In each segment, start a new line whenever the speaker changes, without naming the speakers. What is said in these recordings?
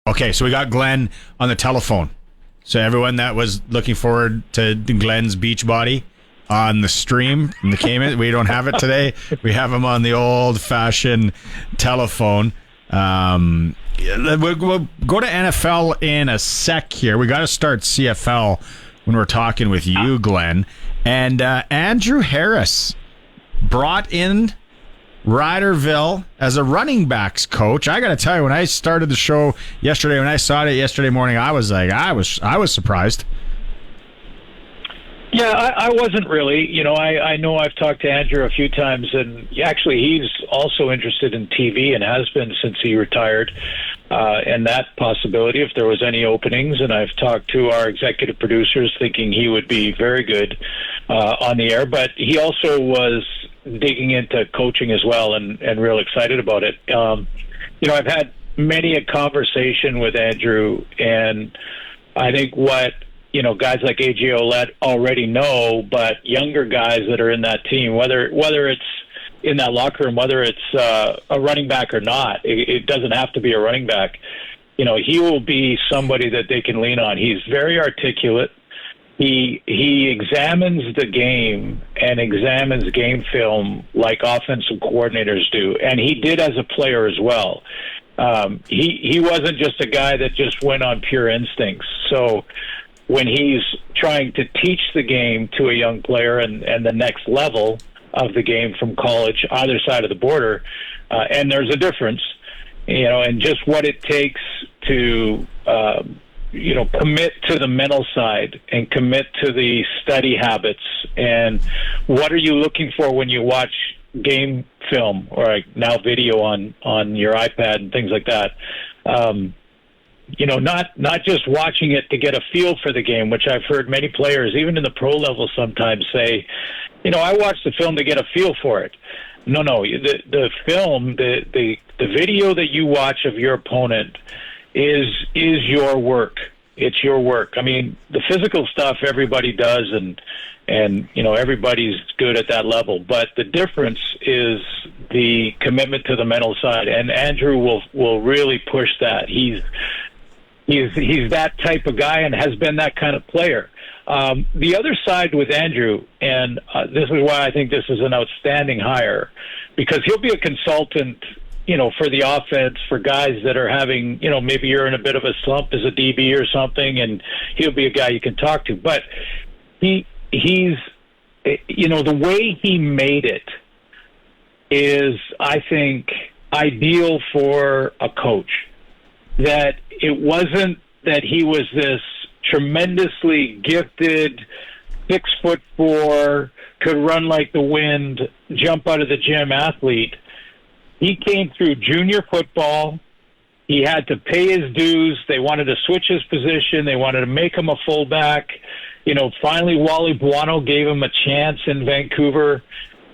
Okay, so we got Glen on the telephone. So everyone that was looking forward to Glen's beach body on the stream from the Cayman, we don't have it today. We have him on the old-fashioned telephone. We'll go to NFL in a sec here. We got to start CFL when we're talking with you, Glen. And Andrew Harris brought in Riderville as a running backs coach. I got to tell you, when I started the show yesterday, when I saw it yesterday morning, I was surprised.
Yeah, I wasn't really. I know I've talked to Andrew a few times, and actually he's also interested in TV and has been since he retired, and that possibility if there was any openings. And I've talked to our executive producers thinking he would be very good on the air, but he also was digging into coaching as well and real excited about it. I've had many a conversation with Andrew, and I think what guys like AJ Ouellette already know, but younger guys that are in that team, whether it's in that locker room, whether it's a running back or not, it doesn't have to be a running back. He will be somebody that they can lean on. He's very articulate. He examines the game and examines game film like offensive coordinators do, and he did as a player as well. He wasn't just a guy that just went on pure instincts. So when he's trying to teach the game to a young player and the next level of the game from college, either side of the border, and there's a difference, and just what it takes to commit to the mental side and commit to the study habits. And what are you looking for when you watch game film or now video on your iPad and things like that? Not just watching it to get a feel for the game, which I've heard many players, even in the pro level, sometimes say, I watch the film to get a feel for it. No, the film, the video that you watch of your opponent is your work. It's your work. I mean, the physical stuff everybody does, and everybody's good at that level. But the difference is the commitment to the mental side, and Andrew will really push that. He's that type of guy and has been that kind of player. The other side with Andrew, and this is why I think this is an outstanding hire, because he'll be a consultant for the offense, for guys that are having, maybe you're in a bit of a slump as a DB or something, and he'll be a guy you can talk to. But he's, the way he made it is, I think, ideal for a coach. That it wasn't that he was this tremendously gifted 6'4", could run like the wind, jump out of the gym athlete. He came through junior football. He had to pay his dues. They wanted to switch his position. They wanted to make him a fullback. Finally Wally Buono gave him a chance in Vancouver.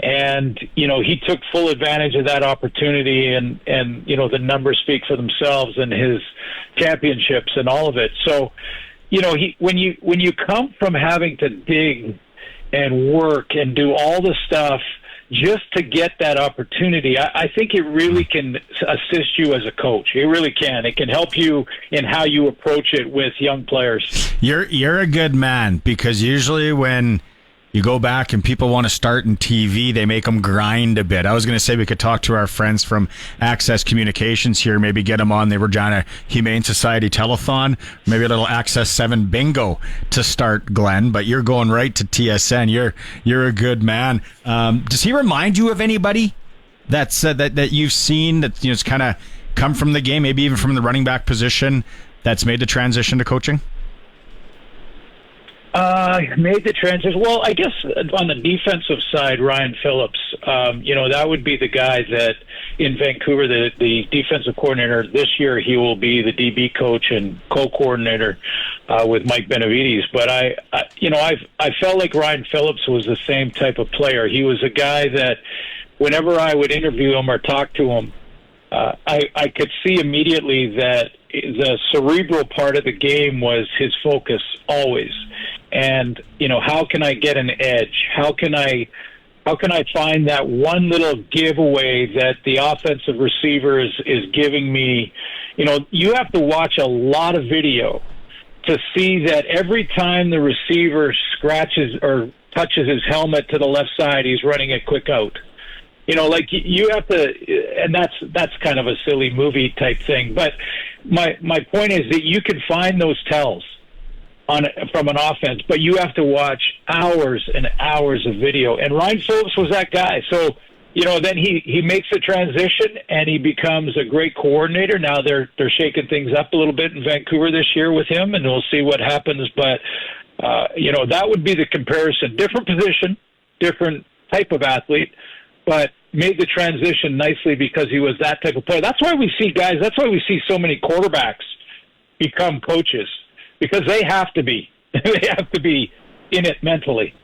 And, he took full advantage of that opportunity, and the numbers speak for themselves, and his championships and all of it. So, when you come from having to dig and work and do all the stuff just to get that opportunity, I think it really can assist you as a coach. It really can. It can help you in how you approach it with young players.
You're a good man, because usually when you go back and people want to start in TV, they make them grind a bit. I was going to say we could talk to our friends from Access Communications here, maybe get them on the Regina Humane Society telethon, maybe a little Access 7 bingo to start, Glen, but you're going right to TSN. You're a good man. Does he remind you of anybody that's that you've seen that's kind of come from the game, maybe even from the running back position, that's made the transition to coaching?
Made the transition. Well, I guess on the defensive side, Ryan Phillips, that would be the guy that in Vancouver, the defensive coordinator this year, he will be the DB coach and co-coordinator with Mike Benavides. But I felt like Ryan Phillips was the same type of player. He was a guy that whenever I would interview him or talk to him, I could see immediately that the cerebral part of the game was his focus always. And, how can I get an edge? How can I How can I find that one little giveaway that the offensive receiver is giving me? You know, you have to watch a lot of video to see that every time the receiver scratches or touches his helmet to the left side, he's running a quick out. You know, like you have to, and that's kind of a silly movie type thing. But my point is that you can find those tells from an offense, but you have to watch hours and hours of video. And Ryan Phillips was that guy. So, you know, then he makes the transition and he becomes a great coordinator. Now they're shaking things up a little bit in Vancouver this year with him, and we'll see what happens. But you know, that would be the comparison. Different position, different type of athlete, but made the transition nicely because he was that type of player. That's why we see guys. That's why we see so many quarterbacks become coaches. Because they have to be. They have to be in it mentally.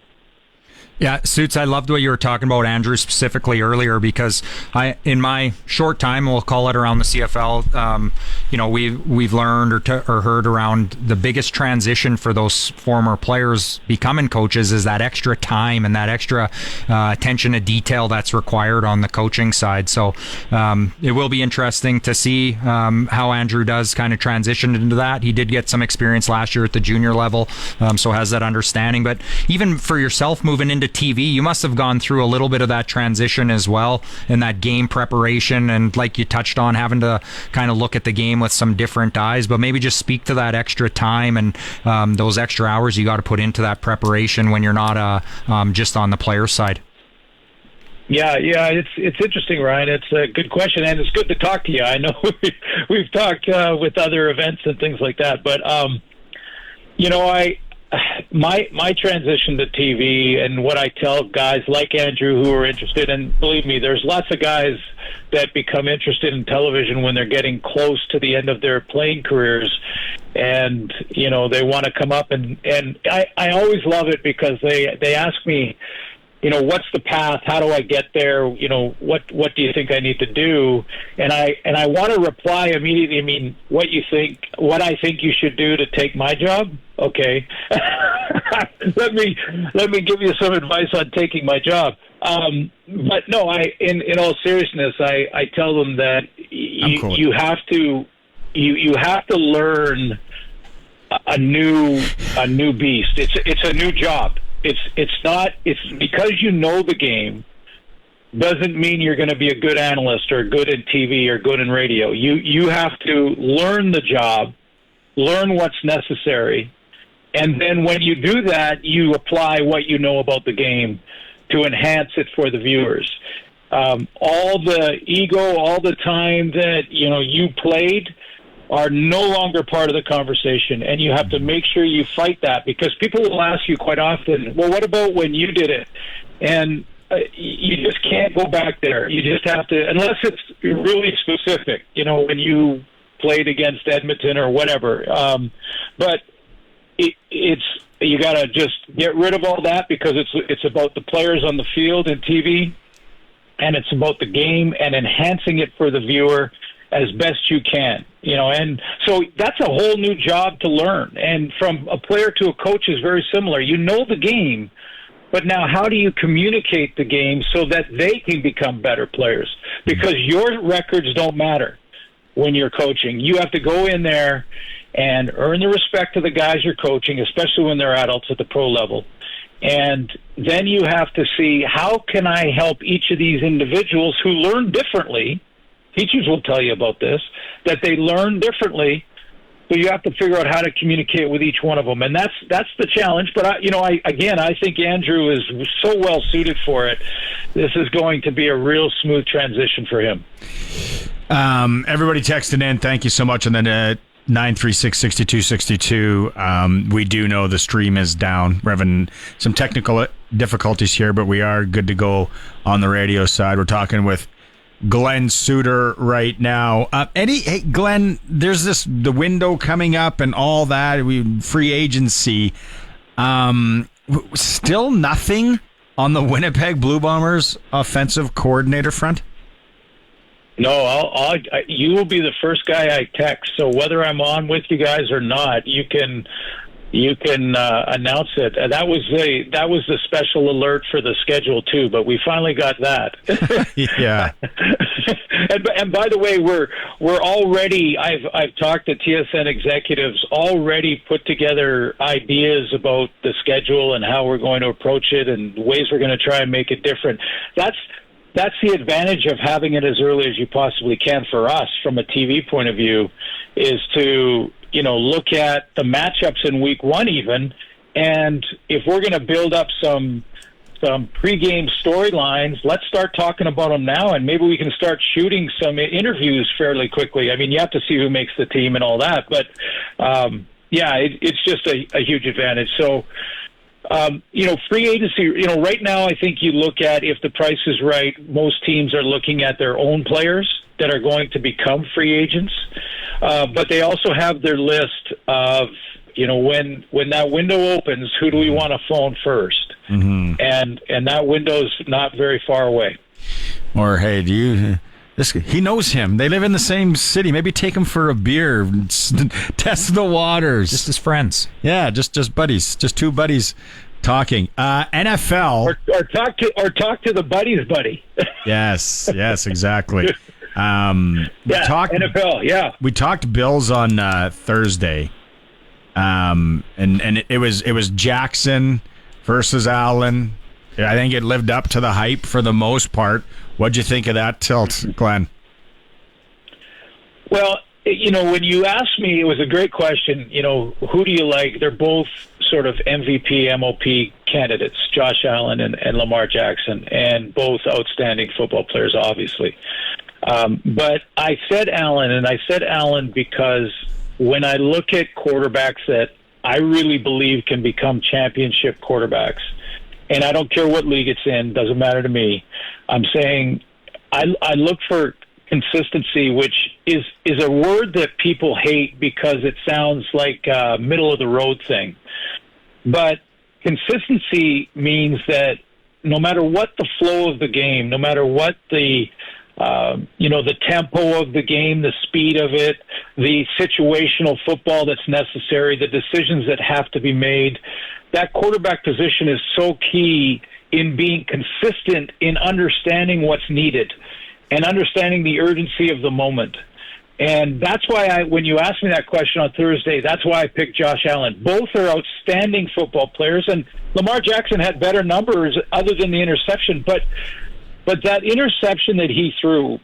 Yeah, Suits, I loved what you were talking about, Andrew, specifically earlier, because in my short time, we'll call it around the CFL, you know, we've learned or heard around the biggest transition for those former players becoming coaches is that extra time and that extra attention to detail that's required on the coaching side. So it will be interesting to see how Andrew does kind of transition into that. He did get some experience last year at the junior level, so has that understanding. But even for yourself moving into TV, you must have gone through a little bit of that transition as well in that game preparation, and like you touched on, having to kind of look at the game with some different eyes. But maybe just speak to that extra time and those extra hours you got to put into that preparation when you're not just on the player side.
Yeah, it's interesting, Ryan. It's a good question, and it's good to talk to you. I know we've talked with other events and things like that, but you know, my transition to TV and what I tell guys like Andrew who are interested, and believe me, there's lots of guys that become interested in television when they're getting close to the end of their playing careers, and you know, they want to come up and I always love it because they ask me, you know, what's the path? How do I get there? You know, what do you think I need to do? And I want to reply immediately. I mean, what I think you should do to take my job? Okay. let me give you some advice on taking my job. But no, in all seriousness, I tell them that you have to learn a new beast. It's a new job. It's because you know the game doesn't mean you're going to be a good analyst or good in TV or good in radio. You have to learn the job, learn what's necessary, and then when you do that, you apply what you know about the game to enhance it for the viewers. All the ego, all the time that you played are no longer part of the conversation, and you have to make sure you fight that, because people will ask you quite often, well, what about when you did it? And you just can't go back there. You just have to, unless it's really specific, when you played against Edmonton or whatever. But you got to just get rid of all that, because it's about the players on the field and TV, and it's about the game and enhancing it for the viewer as best you can, and so that's a whole new job to learn. And from a player to a coach is very similar. You know the game, but now how do you communicate the game so that they can become better players? Because your records don't matter when you're coaching. You have to go in there and earn the respect of the guys you're coaching, especially when they're adults at the pro level. And then you have to see, how can I help each of these individuals who learn differently? Teachers will tell you about this, that they learn differently. So you have to figure out how to communicate with each one of them. And that's the challenge. But, I think Andrew is so well suited for it. This is going to be a real smooth transition for him.
Everybody texting in, thank you so much. And then 936-6262. We do know the stream is down. We're having some technical difficulties here, but we are good to go on the radio side. We're talking with Glen Suitor right now. Hey, Glenn, there's the window coming up and all that. Free agency. Still nothing on the Winnipeg Blue Bombers offensive coordinator front?
No, you will be the first guy I text. So whether I'm on with you guys or not, you can you can announce it. That was the special alert for the schedule too, but we finally got that.
Yeah.
And by the way, we're already. I've talked to TSN executives, already put together ideas about the schedule and how we're going to approach it and ways we're going to try and make it different. That's the advantage of having it as early as you possibly can for us from a TV point of view, is to look at the matchups in week one even, and if we're going to build up some pregame storylines, let's start talking about them now, and maybe we can start shooting some interviews fairly quickly. I mean, you have to see who makes the team and all that, but it's just a huge advantage. So, free agency, right now I think you look at, if the price is right, most teams are looking at their own players that are going to become free agents. But they also have their list of, when that window opens, who do we want to phone first? Mm-hmm. And that window's not very far away.
Or, hey, he knows him. They live in the same city. Maybe take him for a beer, test the waters.
Just as friends.
Yeah, just buddies, just two buddies talking. NFL.
Or talk to the buddy's buddy.
Yes, exactly.
NFL, yeah.
We talked Bills on Thursday, and it was Jackson versus Allen. I think it lived up to the hype for the most part. What'd you think of that tilt, Glenn?
Well, when you asked me, it was a great question. Who do you like? They're both sort of MVP, MOP candidates, Josh Allen and Lamar Jackson, and both outstanding football players, obviously. But I said Allen because when I look at quarterbacks that I really believe can become championship quarterbacks, and I don't care what league it's in, doesn't matter to me, I'm saying I look for consistency, which is a word that people hate because it sounds like a middle-of-the-road thing. But consistency means that no matter what the flow of the game, no matter what the tempo of the game, the speed of it, the situational football that's necessary, the decisions that have to be made, that quarterback position is so key in being consistent in understanding what's needed and understanding the urgency of the moment. And that's why when you asked me that question on Thursday, that's why I picked Josh Allen. Both are outstanding football players, and Lamar Jackson had better numbers other than the interception, but that interception that he threw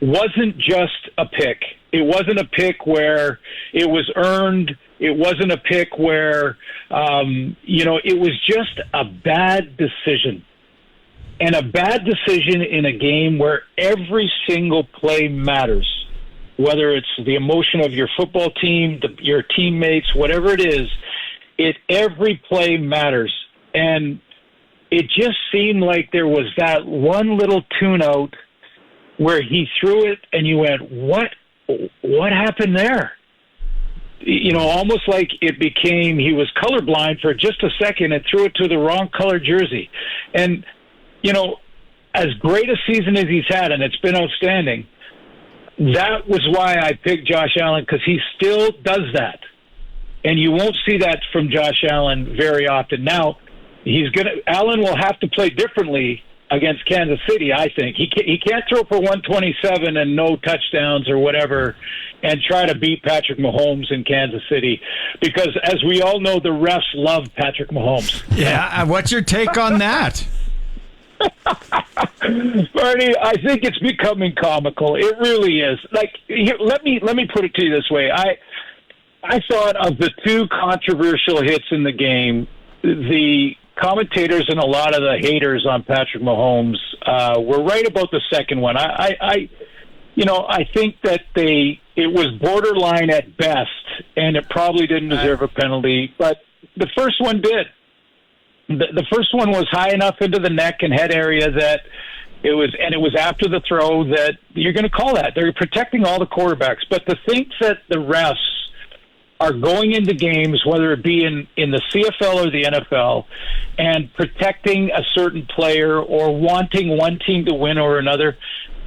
wasn't just a pick. It wasn't a pick where it was earned. It wasn't a pick where, it was just a bad decision. And a bad decision in a game where every single play matters, whether it's the emotion of your football team, your teammates, whatever it is, every play matters. And it just seemed like there was that one little tune-out where he threw it and you went, what happened there? Almost like it became, he was colorblind for just a second and threw it to the wrong color jersey. And, as great a season as he's had, and it's been outstanding, that was why I picked Josh Allen, because he still does that. And you won't see that from Josh Allen very often. Now, Allen will have to play differently against Kansas City, I think. He can't throw for 127 and no touchdowns or whatever and try to beat Patrick Mahomes in Kansas City, because as we all know, the refs love Patrick Mahomes.
Yeah, what's your take on that?
Bernie, I think it's becoming comical. It really is. Let me put it to you this way. I thought of the two controversial hits in the game, the commentators and a lot of the haters on Patrick Mahomes were right about the second one. I think that it was borderline at best, and it probably didn't deserve a penalty, but the first one did. The first one was high enough into the neck and head area that it was after the throw that you're going to call that. They're protecting all the quarterbacks. But to think that the refs are going into games, whether it be in the CFL or the NFL, and protecting a certain player or wanting one team to win or another,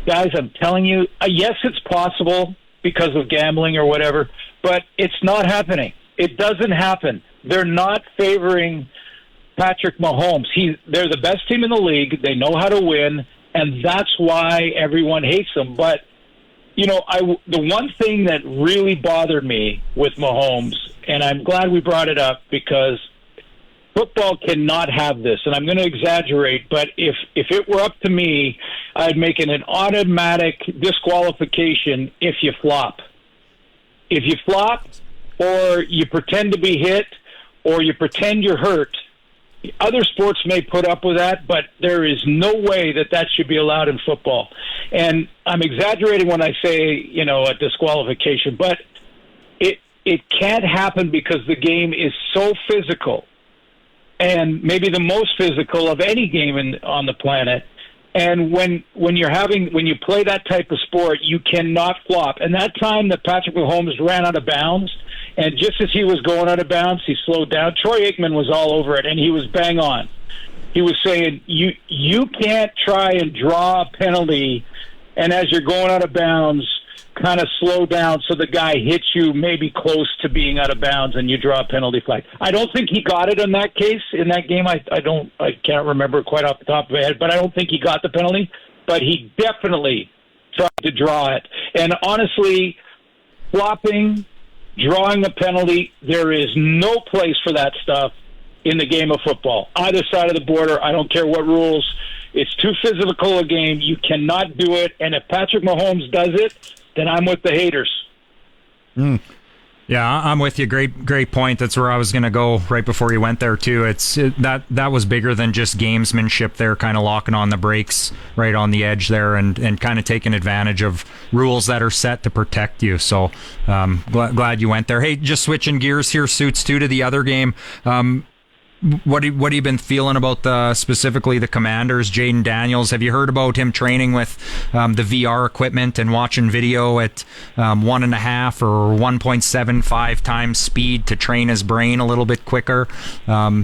guys, I'm telling you, yes, it's possible because of gambling or whatever, but it's not happening. It doesn't happen. They're not favoring Patrick Mahomes. They're the best team in the league. They know how to win, and that's why everyone hates them. But, the one thing that really bothered me with Mahomes, and I'm glad we brought it up because football cannot have this, and I'm going to exaggerate, but if it were up to me, I'd make it an automatic disqualification if you flop. If you flop, or you pretend to be hit, or you pretend you're hurt, other sports may put up with that, but there is no way that should be allowed in football. And I'm exaggerating when I say, a disqualification, but it can't happen because the game is so physical, and maybe the most physical of any game on the planet. And when you play that type of sport, you cannot flop. And that time that Patrick Mahomes ran out of bounds, and just as he was going out of bounds, he slowed down. Troy Aikman was all over it, and he was bang on. He was saying, you can't try and draw a penalty, and as you're going out of bounds, kind of slow down so the guy hits you maybe close to being out of bounds and you draw a penalty flag. I don't think he got it in that case, in that game. I can't remember quite off the top of my head, but I don't think he got the penalty. But he definitely tried to draw it. And honestly, flopping, drawing a penalty, there is no place for that stuff in the game of football. Either side of the border, I don't care what rules. It's too physical a game. You cannot do it. And if Patrick Mahomes does it, then I'm with the haters.
Yeah, I'm with you. Great point. That's where I was going to go right before you went there too. That was bigger than just gamesmanship there, kind of locking on the brakes right on the edge there and kind of taking advantage of rules that are set to protect you. So glad you went there. Hey, just switching gears here, Suits, too, to the other game. What have you been feeling about specifically the Commanders? Jaden Daniels, have you heard about him training with the VR equipment and watching video at 1.5 or 1.75 times speed to train his brain a little bit quicker?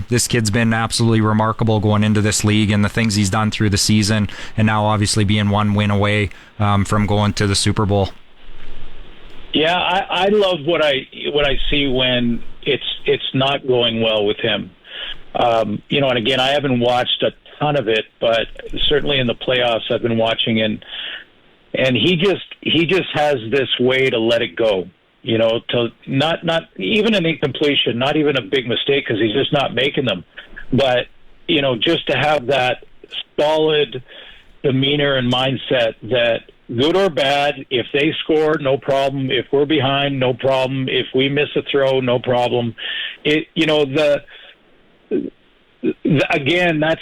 This kid's been absolutely remarkable going into this league and the things he's done through the season, and now obviously being one win away from going to the Super Bowl.
Yeah, I love what I see when it's not going well with him. And again, I haven't watched a ton of it, but certainly in the playoffs I've been watching, and he just has this way to let it go, to not even an incompletion, not even a big mistake because he's just not making them, but just to have that solid demeanor and mindset that good or bad, if they score, no problem. If we're behind, no problem. If we miss a throw, no problem. Again, that's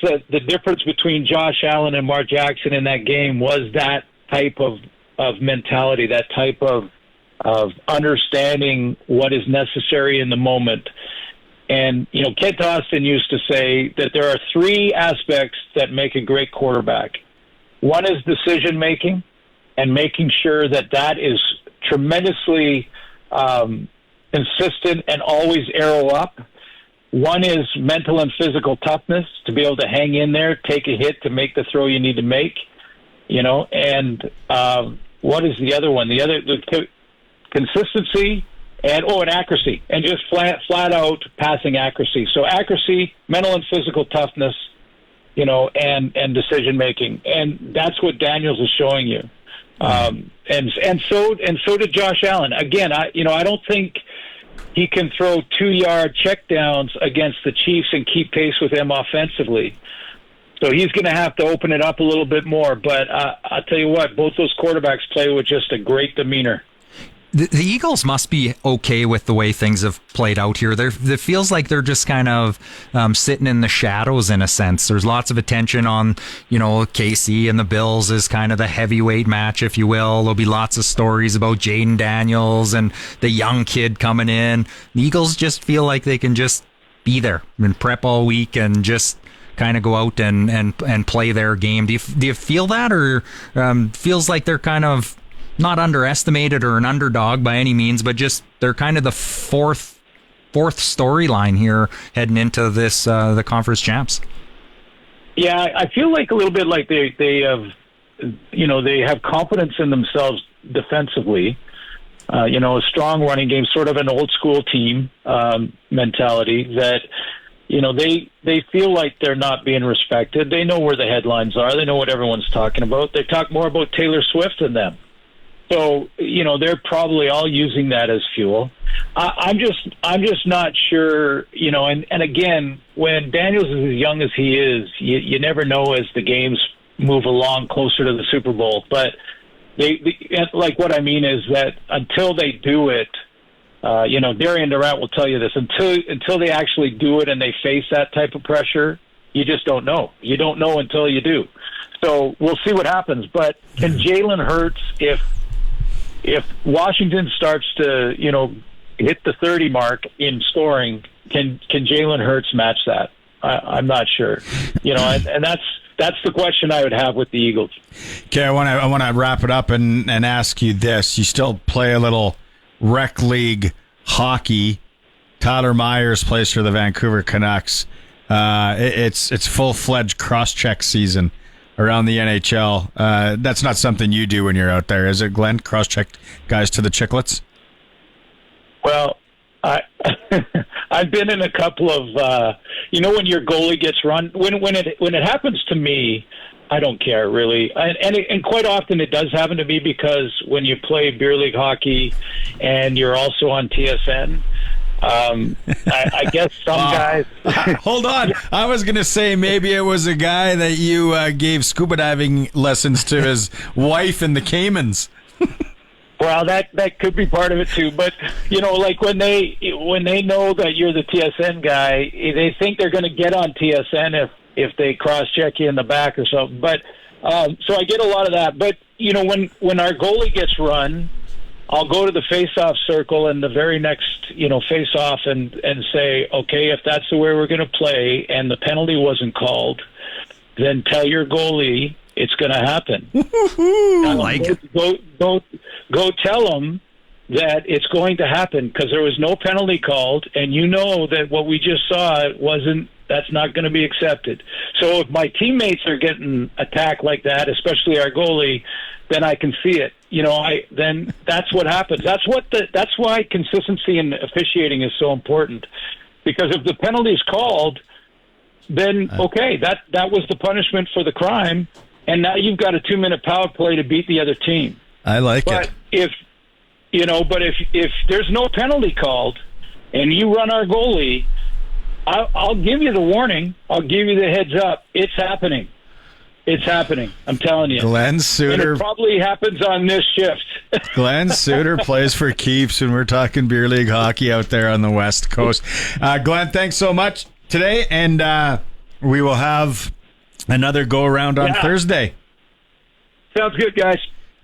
the difference between Josh Allen and Mark Jackson in that game was that type of mentality, that type of understanding what is necessary in the moment. And, Kent Austin used to say that there are three aspects that make a great quarterback. One is decision making and making sure that is tremendously consistent and always arrow up. One is mental and physical toughness, to be able to hang in there, take a hit to make the throw you need to make, and what is the other one? The consistency and accuracy, and just flat out passing accuracy. So accuracy, mental and physical toughness, and decision making. And that's what Daniels is showing you. And so did Josh Allen. Again, I don't think he can throw 2-yard checkdowns against the Chiefs and keep pace with them offensively. So he's going to have to open it up a little bit more. But I'll tell you what, both those quarterbacks play with just a great demeanor.
The Eagles must be okay with the way things have played out here. It feels like they're just kind of sitting in the shadows in a sense. There's lots of attention on, KC and the Bills is kind of the heavyweight match, if you will. There'll be lots of stories about Jaden Daniels and the young kid coming in. The Eagles just feel like they can just be there and prep all week and just kind of go out and play their game. Do you feel that, or feels like they're kind of not underestimated or an underdog by any means, but just they're kind of the fourth storyline here heading into this the conference champs?
Yeah, I feel like a little bit like they have confidence in themselves defensively, a strong running game, sort of an old school team mentality that, they feel like they're not being respected. They know where the headlines are. They know what everyone's talking about. They talk more about Taylor Swift than them. So, they're probably all using that as fuel. I'm just not sure, and again, when Daniels is as young as he is, you never know as the games move along closer to the Super Bowl. But like what I mean is that until they do it, Darian Durant will tell you this, until they actually do it and they face that type of pressure, you just don't know. You don't know until you do. So we'll see what happens. But can Jalen Hurts, if Washington starts to, hit the 30 mark in scoring, can Jalen Hurts match that? I'm not sure. And that's the question I would have with the Eagles.
Okay, I want to wrap it up and ask you this. You still play a little rec league hockey. Tyler Myers plays for the Vancouver Canucks. It's full-fledged cross-check season around the NHL. That's not something you do when you're out there, is it, Glenn? Cross-check guys to the chicklets?
Well, I've been in a couple of, when your goalie gets run. When it happens to me, I don't care really, and quite often it does happen to me because when you play beer league hockey and you're also on TSN. I guess some guys.
Hold on, I was gonna say maybe it was a guy that you gave scuba diving lessons to his wife in the Caymans.
Well, that could be part of it too. But like when they know that you're the TSN guy, they think they're going to get on TSN if they cross check you in the back or something. But so I get a lot of that. But when our goalie gets run, I'll go to the face-off circle and the very next face-off and say, okay, if that's the way we're going to play and the penalty wasn't called, then tell your goalie it's going to happen.
I like it.
Go tell them that it's going to happen because there was no penalty called, and that what we just saw that's not going to be accepted. So if my teammates are getting attacked like that, especially our goalie, then I can see it. Then that's what happens. That's why consistency in officiating is so important. Because if the penalty is called, then okay, that was the punishment for the crime, and now you've got a 2-minute power play to beat the other team.
I like
but
it.
If there's no penalty called and you run our goalie, I'll give you the warning. I'll give you the heads up. It's happening. It's happening. I'm telling you.
Glen Suitor.
And it probably happens on this shift.
Glen Suitor plays for keeps, and we're talking beer league hockey out there on the West Coast. Glenn, thanks so much today, and we will have another go-around on Thursday.
Sounds good, guys.